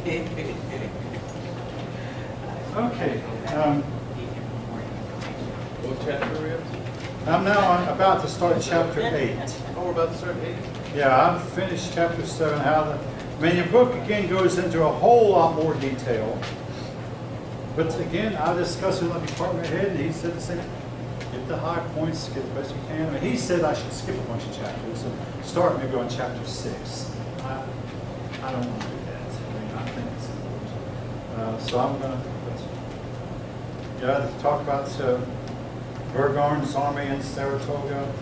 Okay. What chapter are we at? I'm now about to start chapter 8. Oh, we're about to start 8? Yeah, I've finished chapter 7. I mean, your book again goes into a whole lot more detail. But again, I discussed with my department head, and he said the same. Get the high points, get the best you can. I mean, he said I should skip a bunch of chapters and start maybe on chapter 6. I don't want to do that. I mean, I think it's important. So I'm going to talk about Burgoyne's army in Saratoga,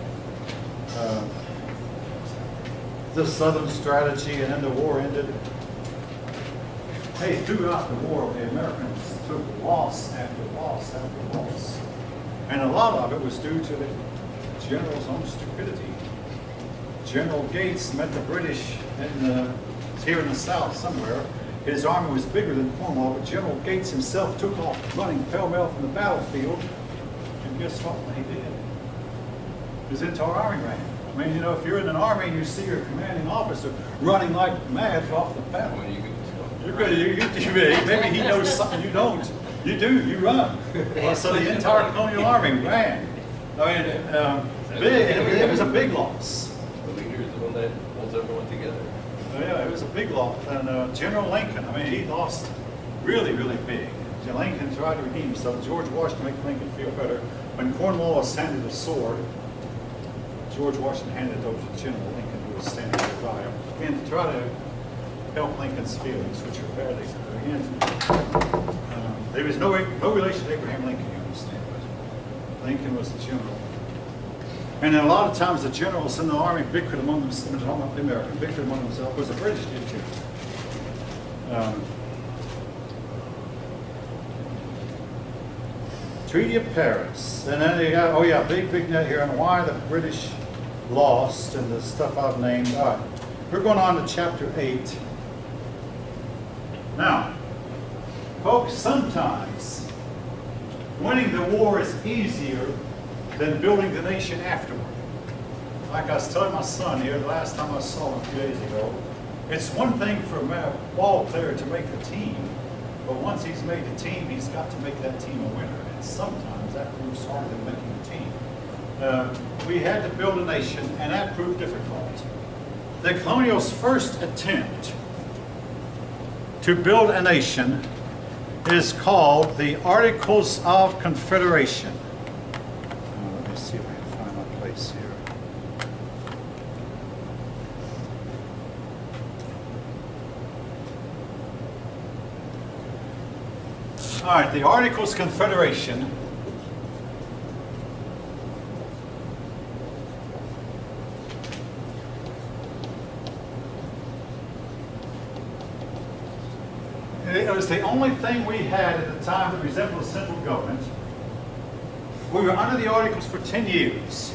the Southern strategy, and then the war ended. Hey, throughout the war, the Americans took loss after loss after loss. And a lot of it was due to the general's own stupidity. General Gates met the British here in the South somewhere. His army was bigger than Cornwall, but General Gates himself took off running pell-mell from the battlefield. And guess what he did? His entire army ran. I mean, you know, if you're in an army and you see your commanding officer running like mad off the battle, you're good. Maybe he knows something you don't. You do. You run. So the entire colonial army ran. I mean, big. It was a big loss. The leader is the one that holds everyone together. Yeah, it was a big loss. And General Lincoln, I mean, he lost really, really big. Lincoln tried to redeem himself. George Washington made Lincoln feel better. When Cornwallis handed a sword, George Washington handed it over to General Lincoln, who was standing nearby him, and to try to help Lincoln's feelings, which were badly. Again, there was no relation to Abraham Lincoln, you understand, but Lincoln was the general. And a lot of times the generals in the army bickered among themselves, the American bickered among themselves, because the British did too. Treaty of Paris. And then they got, big net here on why the British lost and the stuff I've named. All right, we're going on to chapter 8. Now, folks, sometimes winning the war is easier than building the nation afterward. Like I was telling my son here the last time I saw him a few days ago, it's one thing for a ball player to make the team, but once he's made the team, he's got to make that team a winner. And sometimes that proves harder than making a team. We had to build a nation, and that proved difficult. The colonials' first attempt to build a nation is called the Articles of Confederation. Let me see if I can find my place here. All right, the Articles of Confederation it was the only thing we had at the time that resembled a central government. We were under the Articles for 10 years.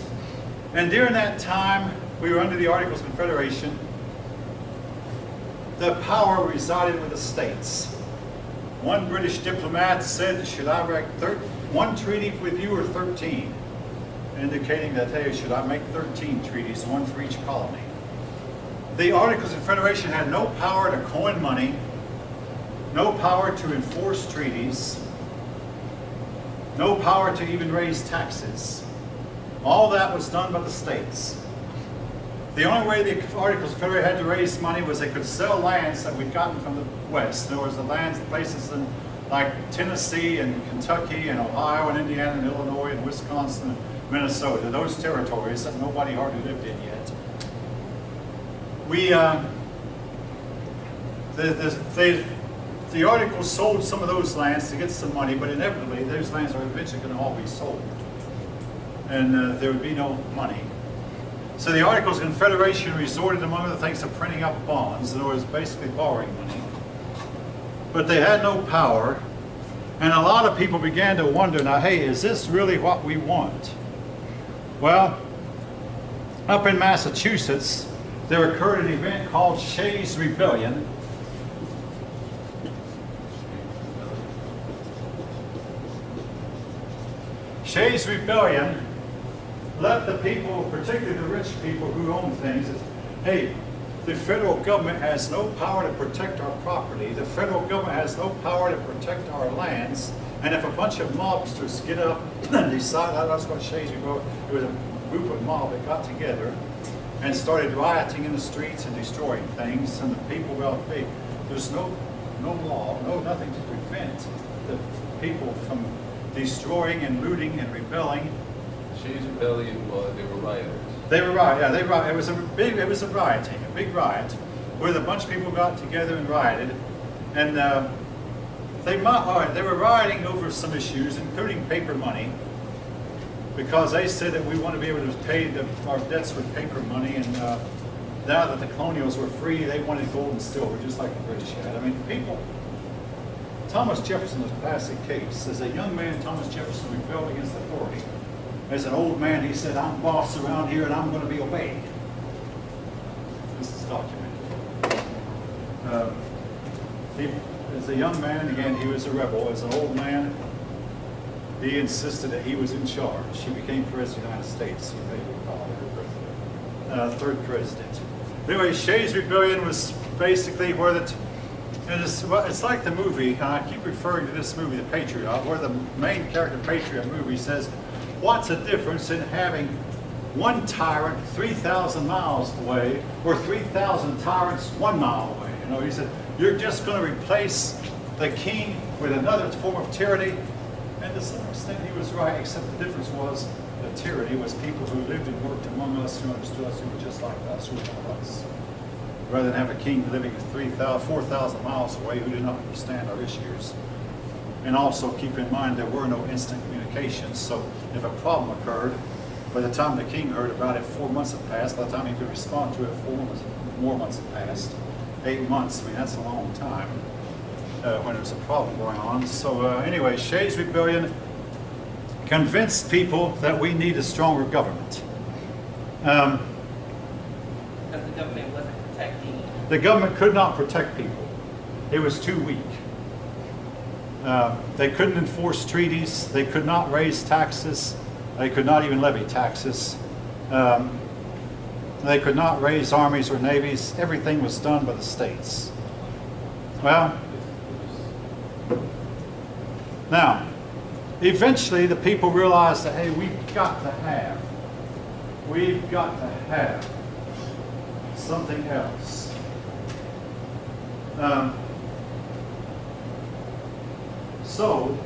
And during that time, we were under the Articles of Confederation. The power resided with the states. One British diplomat said, should I write one treaty with you or 13? Indicating that, hey, should I make 13 treaties, one for each colony? The Articles of Confederation had no power to coin money, no power to enforce treaties, no power to even raise taxes. All that was done by the states. The only way the Articles of Confederation had to raise money was they could sell lands that we'd gotten from the West. There was the lands, places in like Tennessee and Kentucky and Ohio and Indiana and Illinois and Wisconsin and Minnesota, those territories that nobody hardly lived in yet. The Articles sold some of those lands to get some money, but inevitably those lands are eventually going to all be sold. And there would be no money. So the Articles of Confederation resorted, among other things, to printing up bonds. In other words, basically borrowing money. But they had no power. And a lot of people began to wonder, now, hey, is this really what we want? Well, up in Massachusetts, there occurred an event called Shays' Rebellion. Shays' Rebellion let the people, particularly the rich people who owned things, hey, the federal government has no power to protect our property. The federal government has no power to protect our lands. And if a bunch of mobsters get up and decide, I was going to show you, it was a group of mob that got together and started rioting in the streets and destroying things, and the people, well, hey, there's no law, nothing to prevent the people from destroying and looting and rebelling. Shays Rebellion, they were rioters. They were riot. Yeah, they riot. It was a rioting, a big riot, where a bunch of people got together and rioted, and they were rioting over some issues, including paper money, because they said that we want to be able to pay our debts with paper money, and now that the colonials were free, they wanted gold and silver, just like the British had. I mean, people. Thomas Jefferson was a classic case. As a young man, Thomas Jefferson rebelled against authority. As an old man, he said, "I'm boss around here, and I'm going to be obeyed." This is documented. As a young man, again, he was a rebel. As an old man, he insisted that he was in charge. He became president of the United States. You may recall, third president. Anyway, Shays Rebellion was basically where it's like the movie, I keep referring to this movie, The Patriot, where the main character, Patriot movie, says, what's the difference in having one tyrant 3,000 miles away or 3,000 tyrants 1 mile away? You know, he said, you're just going to replace the king with another form of tyranny. And to some extent he was right, except the difference was the tyranny was people who lived and worked among us, who understood us, who were just like us, who were like us. Rather than have a king living 4,000 miles away who did not understand our issues. And also keep in mind there were no instant communications, so if a problem occurred, by the time the king heard about it, 4 months had passed. By the time he could respond to it, 4 more months had passed. 8 months, I mean, that's a long time when there's a problem going on. So anyway, Shays Rebellion convinced people that we need a stronger government. Because the government wasn't protecting. The government could not protect people. It was too weak. They couldn't enforce treaties. They could not raise taxes. They could not even levy taxes. They could not raise armies or navies. Everything was done by the states. Well, now, eventually the people realized that, hey, we've got to have something else. So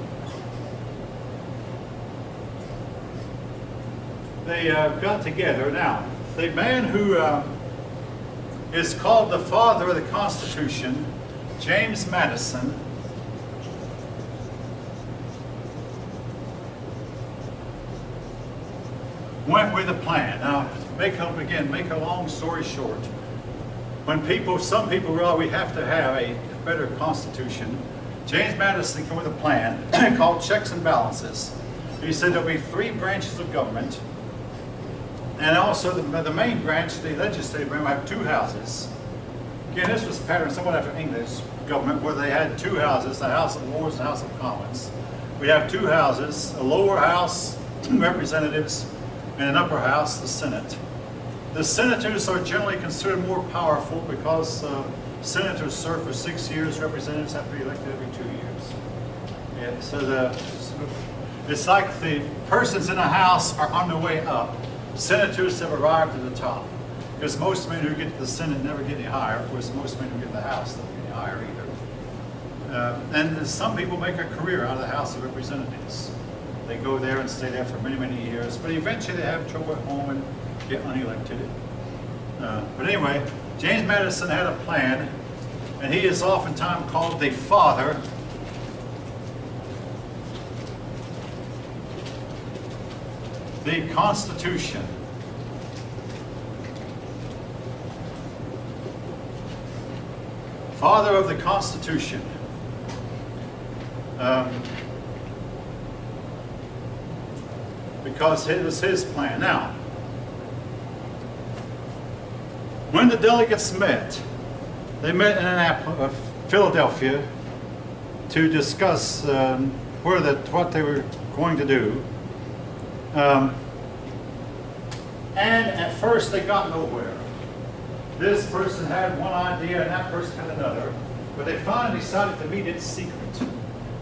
they got together. Now, the man who is called the father of the Constitution, James Madison, went with a plan. Now, make a long story short. When some people realize we have to have a better constitution, James Madison came with a plan called checks and balances. He said there'll be 3 branches of government, and also the main branch, the legislative branch, will have 2 houses. Again, this was patterned somewhat after English government, where they had 2 houses, the House of Lords and the House of Commons. We have 2 houses, a lower house, representatives, and an upper house, the Senate. The senators are generally considered more powerful because senators serve for 6 years, representatives have to be elected every 2 years. Yeah, so it's like the persons in the House are on their way up. Senators have arrived at the top. Because most men who get to the Senate never get any higher. Of course, most men who get to the House don't get any higher either. And some people make a career out of the House of Representatives. They go there and stay there for many, many years, but eventually they have trouble at home and get unelected. But anyway, James Madison had a plan, and he is oftentimes called the father the Constitution. Father of the Constitution. Because it was his plan. Now, when the delegates met, they met in Philadelphia to discuss what they were going to do. And at first they got nowhere. this person had one idea and that person had another, but they finally decided to meet in secret.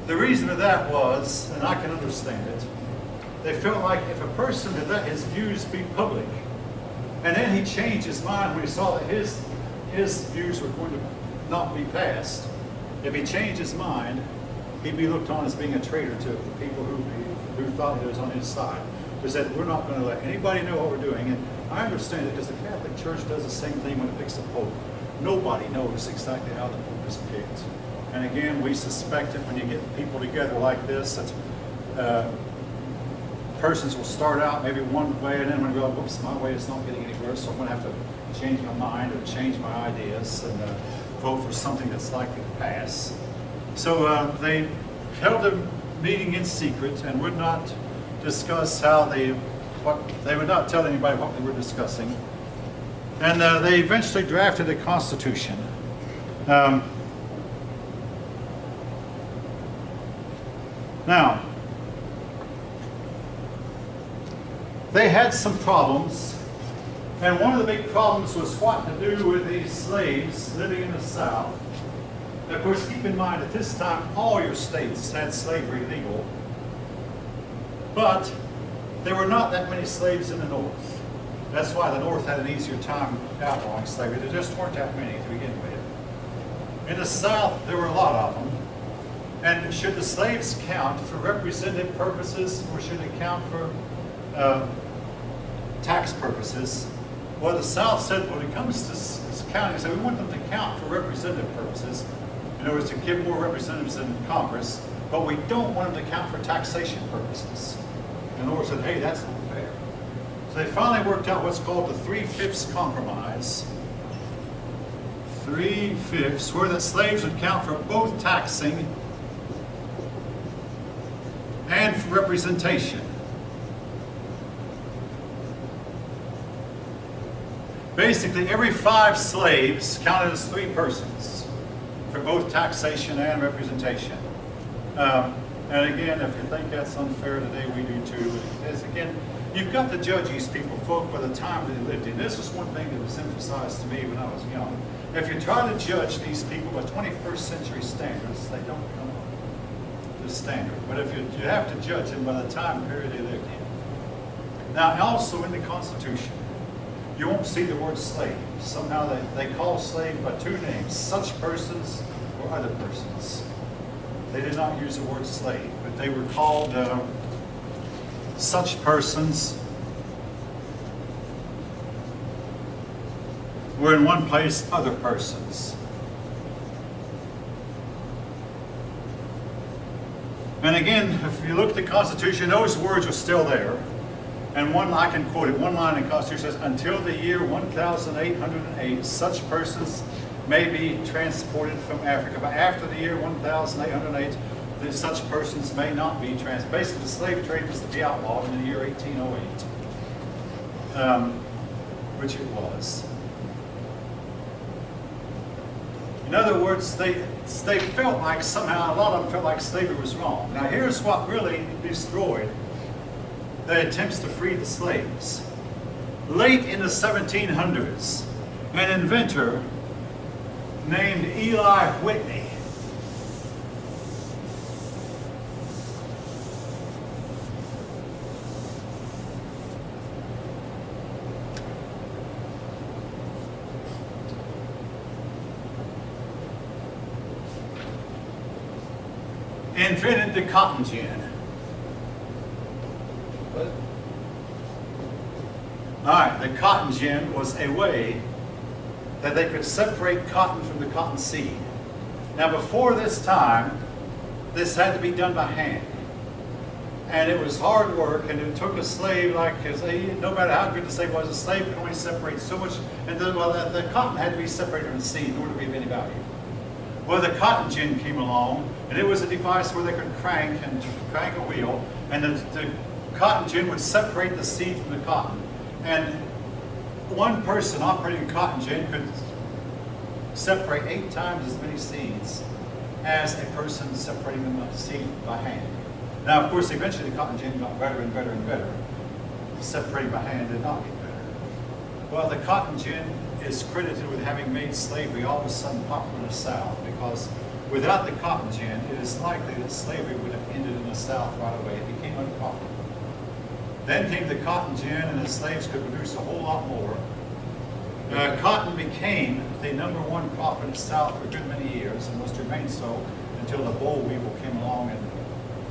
The reason of that was, and I can understand it, they felt like if a person had let his views be public, and then he changed his mind when he saw that his views were going to not be passed, if he changed his mind, he'd be looked on as being a traitor to the people who thought he was on his side. They said, we're not going to let anybody know what we're doing. And I understand it because the Catholic Church does the same thing when it picks a pope. Nobody knows exactly how the pope is picked. And again, we suspect it when you get people together like this, that persons will start out maybe one way and then when they go, whoops, my way is not getting any worse, so I'm going to have to change my mind or change my ideas and vote for something that's likely to pass. So they held a meeting in secret and would not discuss they would not tell anybody what they were discussing. And they eventually drafted a constitution. Now, they had some problems, and one of the big problems was what to do with these slaves living in the South. Of course, keep in mind at this time all your states had slavery legal, but there were not that many slaves in the North. That's why the North had an easier time outlawing slavery. There just weren't that many to begin with. In the South, there were a lot of them. And should the slaves count for representative purposes, or should they count for tax purposes? Well, the South said when it comes to counting, so we want them to count for representative purposes, in other words, to give more representatives in Congress, but we don't want them to count for taxation purposes. And the Lord said, hey, that's not fair. So they finally worked out what's called the 3/5 compromise. 3/5, where the slaves would count for both taxing and for representation. Basically, every 5 slaves counted as 3 persons for both taxation and representation. And again, if you think that's unfair today, we do too. Because again, you've got to judge these people, folk, by the time they lived in. This is one thing that was emphasized to me when I was young. If you try to judge these people by 21st century standards, they don't come up to standard. But if you have to judge them by the time period they lived in. Now, also in the Constitution, you won't see the word slave. Somehow they call slave by 2 names, such persons or other persons. They did not use the word slave, but they were called such persons. Were in one place other persons. And again, if you look at the Constitution, those words are still there. And I can quote it, one line in the Constitution says, until the year 1808, such persons may be transported from Africa. But after the year 1808, such persons may not be transported. Basically, the slave trade was to be outlawed in the year 1808, which it was. In other words, they felt like somehow, a lot of them felt like slavery was wrong. Now here's what really destroyed the attempts to free the slaves. Late in the 1700s, an inventor named Eli Whitney invented the cotton gin. What? All right, the cotton gin was a way that they could separate cotton from the cotton seed. Now, before this time, this had to be done by hand. And it was hard work, and it took a slave, no matter how good the slave was, a slave could only separate so much, and the cotton had to be separated from the seed in order to be of any value. Well, the cotton gin came along, and it was a device where they could crank a wheel, and the cotton gin would separate the seed from the cotton. And one person operating a cotton gin could separate 8 times as many seeds as a person separating the seed by hand. Now, of course, eventually the cotton gin got better and better and better. Separating by hand did not get better. Well, the cotton gin is credited with having made slavery all of a sudden popular in the South, because without the cotton gin, it is likely that slavery would have ended in the South right away. It became unprofitable. Then came the cotton gin, and the slaves could produce a whole lot more. Cotton became the #1 crop in the South for a good many years, and was to remain so until the boll weevil came along and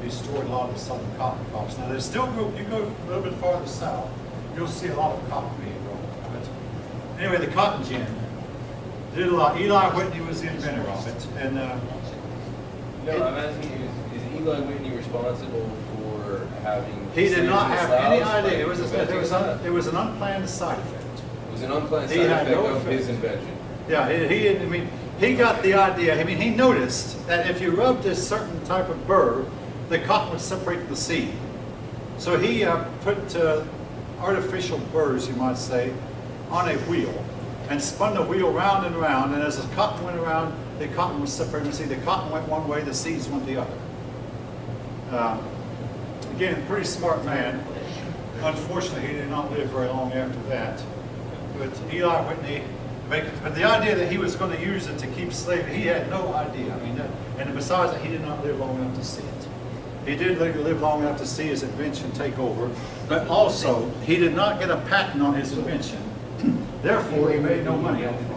destroyed a lot of the southern cotton crops. Now, there's still group. You go a little bit farther south, you'll see a lot of cotton being grown. But anyway, the cotton gin did a lot. Eli Whitney was the inventor of it, and No, I'm asking you, is Eli Whitney responsible for having? he did slaves not in the have South? any idea. It Inventing that? was an unplanned side effect. It was an unplanned He side had effect no of his effect. invention. Yeah, he got the idea. I mean, he noticed that if you rubbed this certain type of burr, the cotton would separate from the seed. So he put artificial burrs, you might say, on a wheel, and spun the wheel round and round. And as the cotton went around, the cotton was separated from the seed. The cotton went one way, the seeds went the other. Again, pretty smart man. Unfortunately, he did not live very long after that. But Eli Whitney, but the idea that he was going to use it to keep slavery, he had no idea. I mean, and besides that, he did not live long enough to see it. He did live long enough to see his invention take over, but also he did not get a patent on his invention. Therefore, he made no money off of it.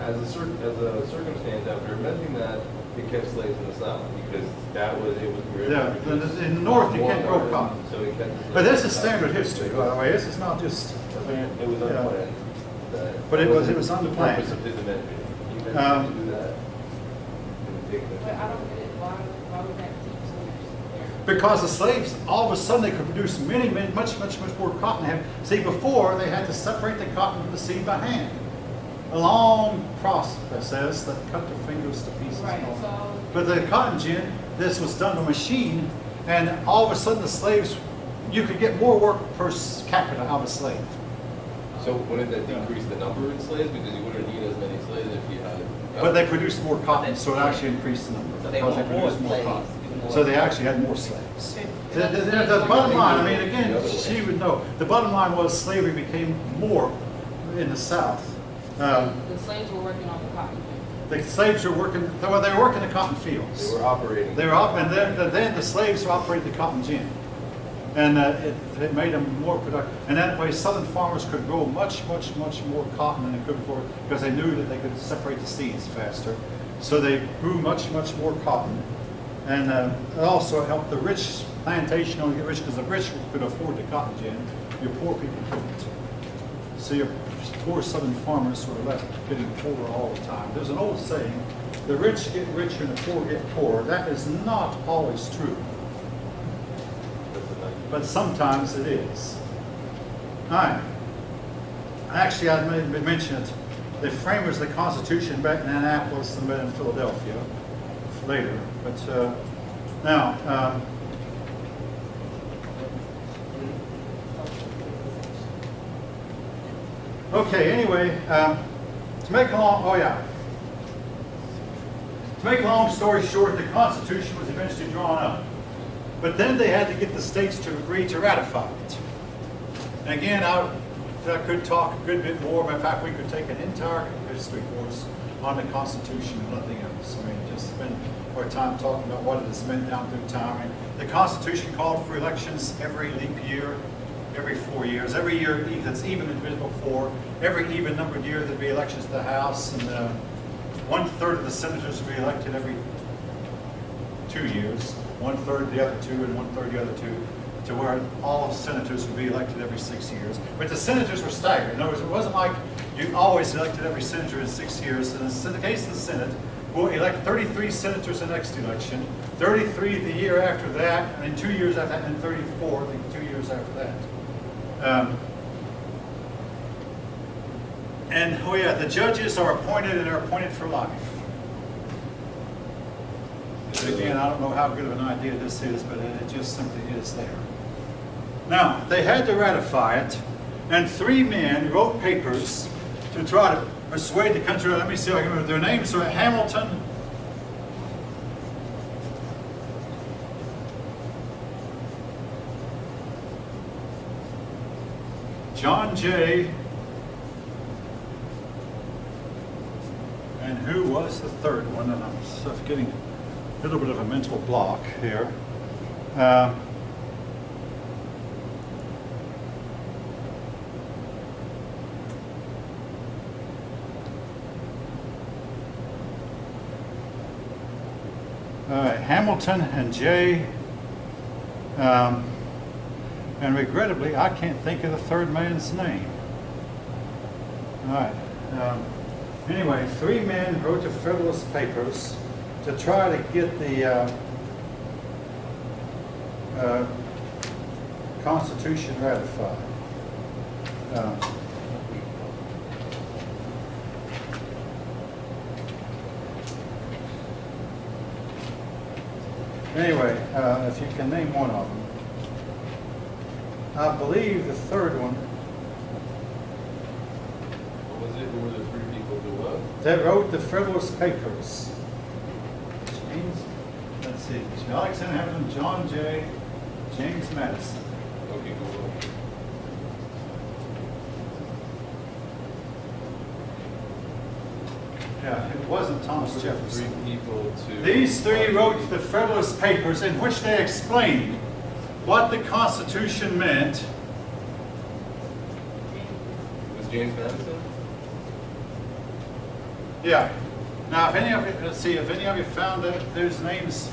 As a circumstance, after inventing that, it kept slaves in the South, because it was. Yeah, in the North, you can't grow cotton. So he kept the slaves But this in is the standard South. history, by the way. This is not just. It was Yeah. unplanned. But it was The unplanned. purpose of his invention. He meant Um, to do that. Didn't take the- But I don't get it, why would that keep slaves there? Because the slaves, all of a sudden, they could produce much more cotton. See, before, they had to separate the cotton from the seed by hand. A long process that cut their fingers to pieces. Right, and all. so, But the cotton gin, this was done by machine, and all of a sudden, the slaves, you could get more work per capita out of a slave. So wouldn't that decrease the number of slaves, because you wouldn't need as many slaves if you had. But they produced more cotton, so it actually increased the number. So they because want more produced slaves, cotton. more- So they actually had more slaves. The bottom line, I mean, again, she would know, the bottom line was slavery became more in the South. the slaves were working on the cotton. The slaves were working, well, they were working the cotton fields. They were operating. They were up, and then the slaves operated the cotton gin. And it made them more productive. And that way, Southern farmers could grow much more cotton than they could before, because they knew that they could separate the seeds faster. So they grew much more cotton. And it also helped the rich plantation only get rich, because the rich could afford the cotton gin. Your poor people couldn't. So your poor Southern farmers were left getting poorer all the time. There's an old saying, the rich get richer and the poor get poorer. That is not always true, but sometimes it is. All right. Actually, I may mention it. The framers of the Constitution back in Annapolis and then in Philadelphia later. But now, okay, anyway, to make a long story short, the Constitution was eventually drawn up. But then they had to get the states to agree to ratify it. And again, I could talk a good bit more, but in fact, we could take an entire history course on the Constitution and nothing else. I mean, just spend our time talking about what it has meant down through time. And the Constitution called for elections every leap year, every 4 years. Every year that's even and divisible 4. Every even numbered year there'd be elections to the House, and 1/3 of the senators would be elected every 2 years. 1/3 the other 2, and 1/3 the other 2, to where all senators would be elected every 6 years. But the senators were staggered. In other words, it wasn't like you always elected every senator in 6 years. In the case of the Senate, we'll elect 33 senators in the next election, 33 the year after that, and then 2 years after that, and then 34 the 2 years after that. The judges are appointed, and are appointed for life. Again, I don't know how good of an idea this is, but it just simply is there. Now, they had to ratify it, and 3 men wrote papers to try to persuade the country. Let me see if I can remember their names. So Hamilton, John Jay, and who was the third one? And I'm sort of getting a little bit of a mental block here. All right, Hamilton and Jay, and regrettably, I can't think of the third man's name. All right. Anyway, 3 men wrote the Federalist Papers to try to get the Constitution ratified. Anyway, if you can name one of them. I believe the third one What was it? Who were the 3 people who what? that wrote the Federalist Papers. James, let's see, Alexander Hamilton, John Jay, James Madison. Okay, Google. Yeah, it wasn't Thomas Who were the Jefferson. 3 people to... These 3 wrote the Federalist Papers in which they explained what the Constitution meant. Was James Madison? Yeah. Now, if any of you, let's see, if any of you found that those names,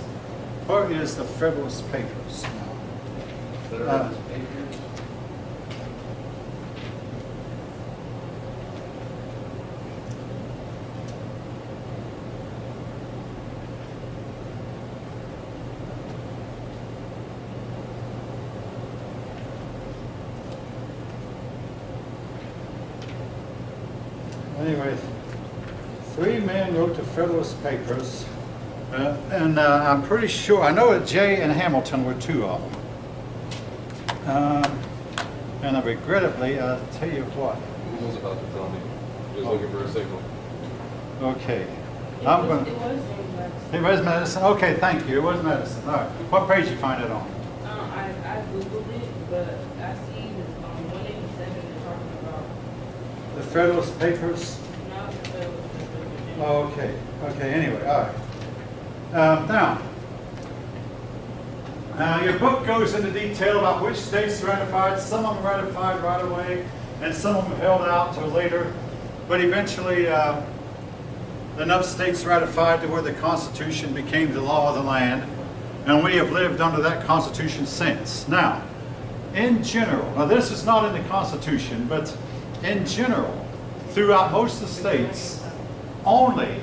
where is the Federalist Papers? Federalist Papers? Anyway, 3 men wrote the Federalist Papers, and I'm pretty sure, I know that Jay and Hamilton were 2 of them. And regrettably, I'll tell you what. Google's about to tell me. Just looking for a signal. Okay. It I'm was going James Madison. It was Madison? Okay, thank you. It was Madison. All right. What page you find it on? I Googled it, but I see it's on 187, they're talking about, The Federalist Papers? not the Federalist Papers. Oh, okay. Okay, anyway, all right. Now, your book goes into detail about which states ratified. Some of them ratified right away, and some of them held out till later. But eventually, enough states ratified to where the Constitution became the law of the land, and we have lived under that Constitution since. Now, in general, now this is not in the Constitution, but in general, throughout most of the states, only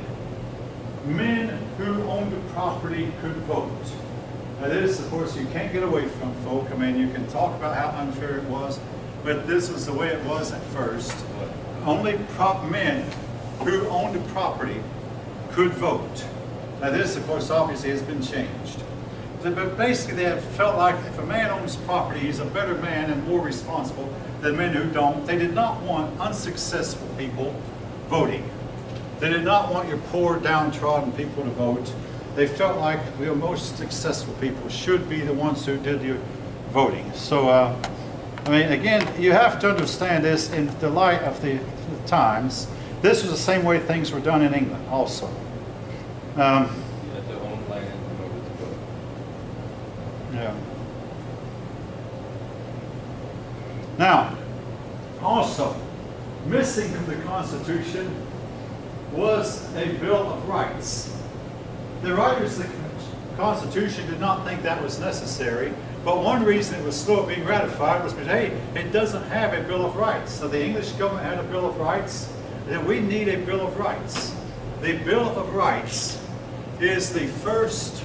men who owned property could vote. Now this, of course, you can't get away from, folk. I mean, you can talk about how unfair it was, but this was the way it was at first. Only men who owned property could vote. Now this, of course, obviously has been changed. But basically they have felt like if a man owns property, he's a better man and more responsible than men who don't. They did not want unsuccessful people voting. They did not want your poor, downtrodden people to vote. They felt like the most successful people should be the ones who did the voting. So, I mean, again, you have to understand this in the light of the times. This was the same way things were done in England also. You had to own land in order to vote. Yeah. Now, also, missing from the Constitution was a Bill of Rights. The writers of the Constitution did not think that was necessary, but one reason it was slow being ratified was because, hey, it doesn't have a Bill of Rights. So the English government had a Bill of Rights, and we need a Bill of Rights. The Bill of Rights is the first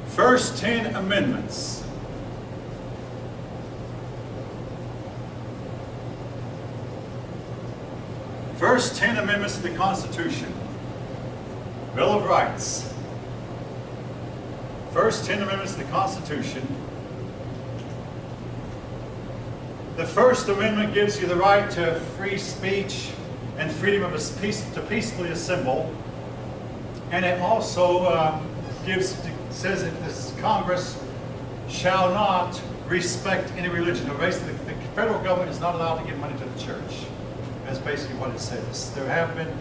First 10 amendments. First 10 amendments to the Constitution. Bill of Rights. First 10 amendments to the Constitution. The First Amendment gives you the right to free speech and freedom of to peacefully assemble. And it also says that this Congress shall not respect any religion. No, basically, the federal government is not allowed to give money to the church. That's basically what it says. There have been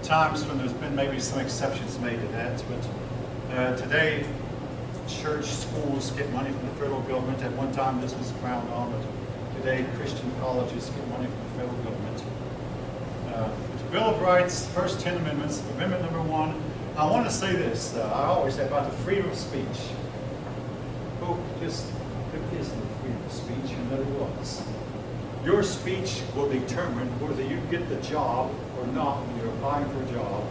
times when there's been maybe some exceptions made to that, but today, church schools get money from the federal government. At one time, this was frowned on, but today, Christian colleges get money from the federal government. The Bill of Rights, first 10 amendments, amendment number 1. I want to say this, I always say about the freedom of speech. Oh, just, there is no freedom of speech, and never was. Your speech will determine whether you get the job or not when you're applying for a job.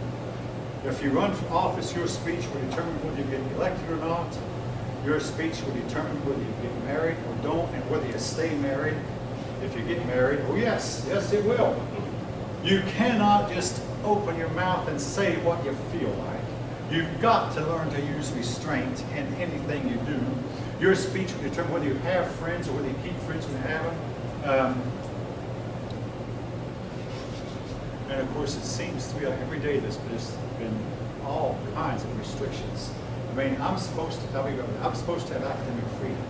If you run for office, your speech will determine whether you get elected or not. Your speech will determine whether you get married or don't, and whether you stay married. If you get married, oh yes, yes it will. You cannot just open your mouth and say what you feel like. You've got to learn to use restraint in anything you do. Your speech will determine whether you have friends or whether you keep friends when you have them. And of course, it seems to be like every day there's been all kinds of restrictions. I mean, I'm supposed to have academic freedom.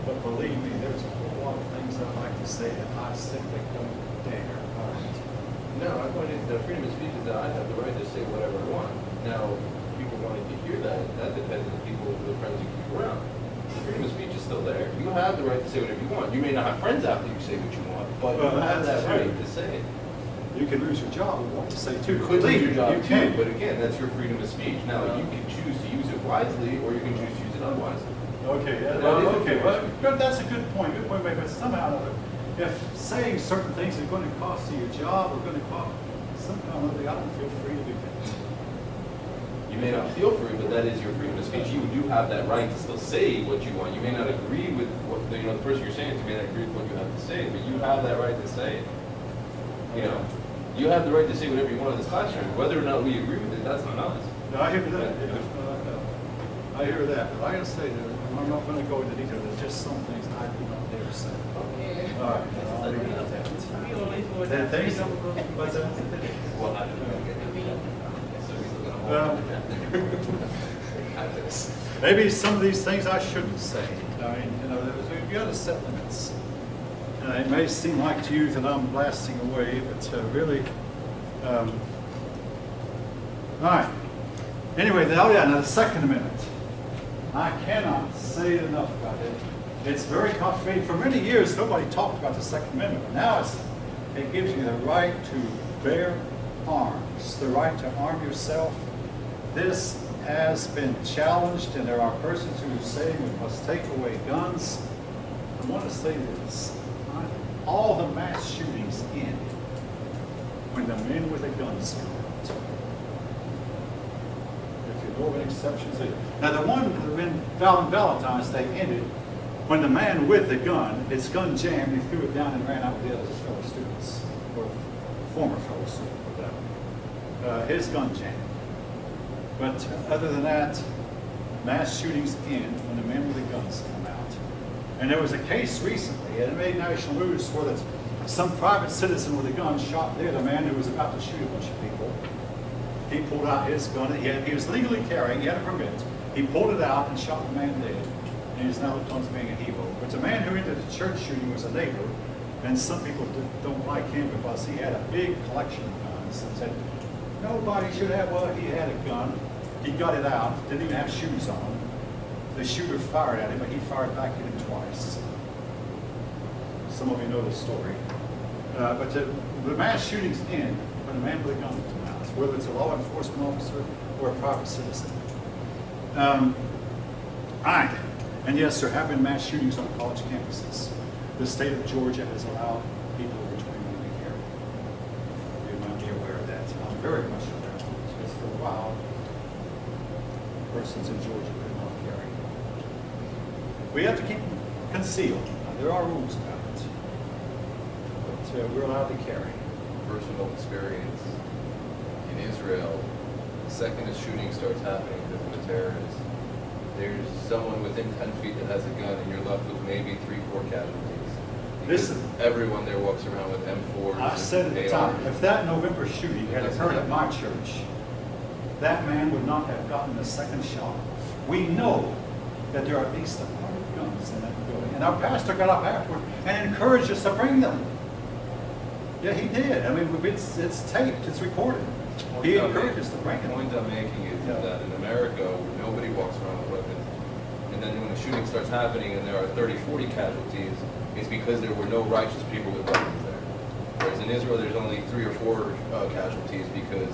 But believe me, there's a whole lot of things I'd like to say that I simply don't dare. No, my point is that freedom of speech is that I have the right to say whatever I want. Now, people wanting to hear that, that depends on the people, the friends you keep around. Freedom of speech is still there. You have the right to say whatever you want. You may not have friends after you say what you want, but you have that right to say it. You can lose your job with what you say too. You could lose your job You too, can. but again, that's your freedom of speech. Now, you can choose to use it wisely, or you can choose to use it unwisely. Okay, That well, is a okay, freedom of well, speech. good, that's a good point, but somehow or other, if saying certain things are going to cost you your job or going to cost, somehow or other, I don't feel free to do that. You may not feel free, but that is your freedom of speech. You do have that right to still say what you want. You may not agree with what the person you're saying. You may not agree with what you have to say, but you have that right to say it. You have the right to say whatever you want in this classroom. Whether or not we agree with it, that's on us. No, I hear that. I hear that, but I gotta say that I'm not going to go into detail. There's just some things I do not dare say. Okay. All right, I'll leave it at that. We always go with Then that. things- but, Well, I don't know. So he's looking at this. Maybe some of these things I shouldn't say. I mean, you've got to set limits. It may seem like to you that I'm blasting away, but really, all right. Anyway, now the Second Amendment. I cannot say enough about it. It's very complicated. For many years, nobody talked about the Second Amendment. Now it gives you the right to bear arms, the right to arm yourself. This has been challenged, and there are persons who are saying we must take away guns. I want to say this. All the mass shootings end when the men with the guns come out. If you know of any exceptions. Now the one when Valentine's Day ended, when the man with the gun, his gun jammed, he threw it down and ran out with the other fellow students, or former fellow students, whatever. His gun jammed. But other than that, mass shootings end when the men with the guns come out. And there was a case recently, and it made national news, where some private citizen with a gun shot dead a man who was about to shoot a bunch of people. He pulled out his gun. He was legally carrying. He had a permit. He pulled it out and shot the man dead. And he's now looked on as being a hero. But the man who ended the church shooting was a neighbor, and some people don't like him because he had a big collection of guns and said, nobody should have. Well, he had a gun. He got it out. Didn't even have shoes on. The shooter fired at him, but he fired back at him twice. Some of you know the story. But the mass shootings end when a man with a gun comes out, whether it's a law enforcement officer or a private citizen. All right. And yes, there have been mass shootings on college campuses. The state of Georgia has allowed people over 21 to carry. You might be aware of that. I'm very much aware of it, because for a while, persons in Georgia could not carry. We have to keep them concealed. Now, there are rules about it, but we're allowed to carry. Personal experience in Israel, the second a shooting starts happening because of a terrorist, there's someone within 10 feet that has a gun, and you're left with maybe 3-4 casualties. Because Listen. everyone there walks around with M4s. I said at the time, if that November shooting had occurred at my church, that man would not have gotten a second shot. We know that there are at least 100 our pastor got up afterward and encouraged us to bring them. Yeah, he did. I mean, it's taped, it's recorded. He encouraged us to bring The them. point I'm making is Yeah. that in America, where nobody walks around with weapons, and then when a shooting starts happening and there are 30, 40 casualties, it's because there were no righteous people with weapons there. Whereas in Israel, there's only 3 or 4 casualties because